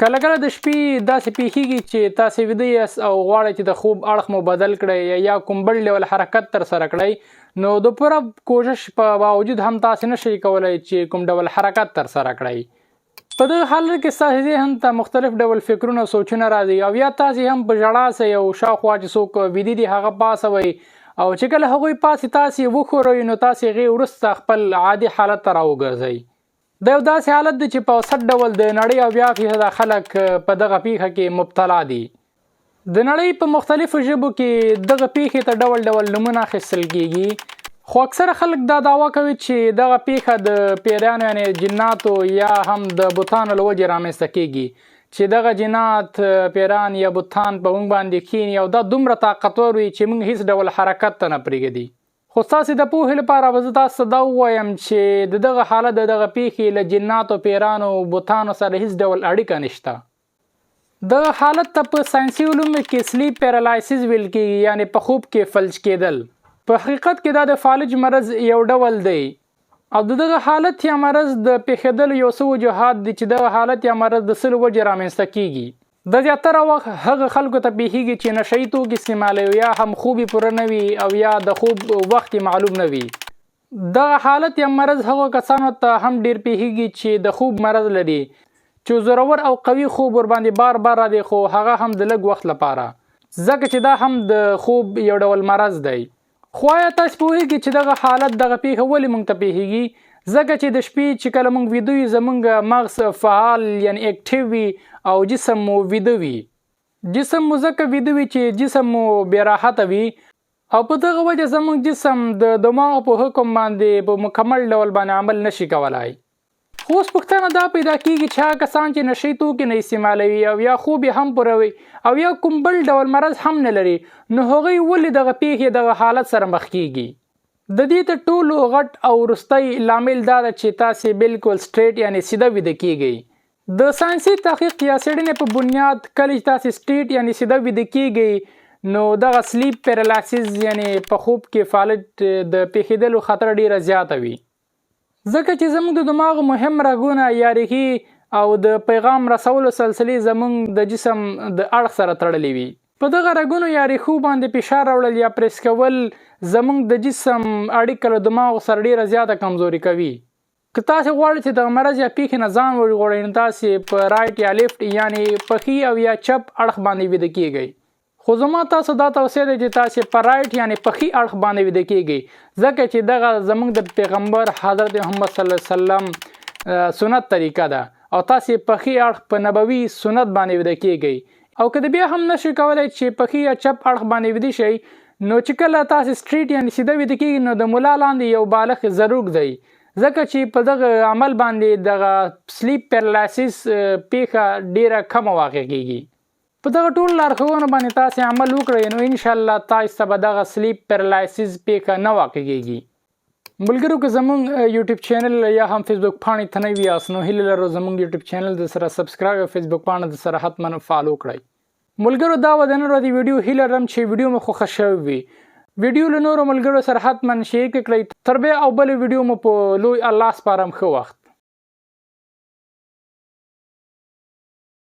کله کله د شپې داسې پیښیږي چې تاسې ویده یاست او غواړئ چې د خوب اړخ مو بدل کړئ یا کوم بل ډول حرکت ترسره کړئ نو د پوره کوشش په باوجود هم تاسې نشئ کولی چې کوم ډول حرکت ترسره کړئ. په دغه حالت کې ستاسې ذهن ته مختلف ډول فکرونه سوچونه راځي او یا تاسې هم په ژړا سئ او شاوخوا چې څوک ویده دي هغه پاڅوئ او چې کله هغوی پاسې تاسې وښوروي نو تاسې هغې وروسته خپل عادي حالت ته راوګرځئ. دا یو داسې حالت دی چې په 100 ډول د نړۍ 80% خلک په دغه پیښه کې مبتلا دي. د نړۍ په مختلفو ژبو کې دغه پیښې ته ډول ډول نومونه اخیستل کیږي خو اکثره خلک دا دعوه کوي چې دغه پیښه د پیریانو یعنې جناتو یا هم د بوتانو له وجې رامنځته کیږي چې دغه جنات پیران یا بوتان په موږ باندې کیني او دا دومره طاقتور وي چې موږ هیڅ ډول حرکت ته نه پرېږدي. خو ستاسې د پوهې لپاره به زه تاسو ته دا ووایم چې د دغه حالت د دغه پیښې له جناتو پیرانو بوتانو سره هیڅ ډول اړیکه نشته. دغه حالت ته په ساینسي علومو کې سلیپ پیرالایسیس ویل کېږي یعنې په خوب کې فلج کېدل. په حقیقت کې دا د فالج مرض یو ډول دی او دغه حالت یا مرض د پیښېدلو یو څه وجوهات دي چې دغه حالت یا مرض د سلو وجې رامنځته کېږي. د زیاتره وخت هغه خلکو ته پیښیږي چې نشهیي توکي استعمالوي یا هم خوب یې پوره نه وي او یا د خوب وخت یې معلوم نه وي. دغه حالت یا مرض هغو کسانو ته هم ډیر پیښیږي چې د خوب مرض لري چې زورور او قوي خوب ورباندې بار بار راځي خو هغه هم د لږ وخت لپاره ځکه چې دا هم د خوب یو ډول مرض دی. خو آیا تاسو پوهیږئ چې دغه حالت دغه پیښه ولې موږ ته پیښیږي؟ ځکه چې د شپې چې کله موږ ویده یو زموږ مغز فعال یعنی اکټیو وي او جسم مو ویده وي. جسم مو ځکه ویده وي چې جسم مو بې راحته وي او په دغه وجه زموږ جسم د دماغ په حکم باندې په مکمل ډول باندې عمل نشي کولای. خو اوس پوښتنه دا پیدا کېږي چې هغه کسان چې نشهیي توکي نه استعمالوي او یا خوب یې هم پوروي او یا کوم بل ډول مرض هم نه لري نو هغوی ولې دغه پیښې دغه حالت سره مخ کېږي؟ د دې ته ټولو غټ او وروستی لامل دا ده چې تاسې بالکل سټریټ یعنې سیده ویده کېږئ. د ساینسي تحقیق یا څېړنې په بنیاد کله چې تاسې سټریټ یعنې سیده ویده کېږئ نو دغه سلیپ پیرالایسیس یعنې په خوب کې فالج د پیښېدلو خطر ډیره زیاته وي ځکه چې زموږ د دماغ مهم رګونه یا ریښې او د پیغام رسولو سلسلې زموږ د جسم د اړخ سره تړلې وي. په دغه رګونو یا ریښو باندې فشار راوړل یا پریس کول زموږ د جسم اړیکه له دماغ سره ډیره زیاته کمزوري کوي. که تاسې غواړئ چې دغه مرض یا پیښې نه ځان وژغورئ نو تاسې په رایټ یا لیفټ یعنې پښې او یا چپ اړخ باندې ویده کېږئ. خو زما تاسو دا توصیه ده چې تاسې په رایټ یعنې پښې اړخ باندې ویده کېږئ ځکه چې دغه زموږ د پیغمبر حضرت محمد صلی الله علیه وسلم سنت طریقه ده او تاسې پښې اړخ په نبوي سنت باندې ویده کېږئ. او که د بیا هم نشئ کولی چې پښې یا چپ اړخ باندې ویده شئ نو چې کله تاسې سټریټ یعنې سیده ویده کېږئ نو د ملا لاندې یو بالغ ضرور دی ځکه چې په دغه عمل باندې دغه سلیپ پیرالایسیس پیښه ډیره کمه واقع کېږي. په دغه ټولو لارښوونو باندې تاسې عمل وکړئ نو انشاءالله تاسو ته به دغه سلیپ پیرالایسیس پیښه نه واقع کېږي. ملګرو که زموږ یوټیوب چینل یا هم فیسبوک پاڼې ته نوي یاست نو هیله لرو زموږ یوټیوب چینل د سره سبسکرایب او فیسبوک پاڼه د سره حتما فالو کړئ. ملګرو دا و د نن ورځې ویډیو هیله لرم چې ویډیو مو خوښه شوې وي. ویډیو له نورو ملګرو سره حتما شیر کړئ. تر بیا او بل ویډیو مو په لوی الله سپارم. ښه وخت.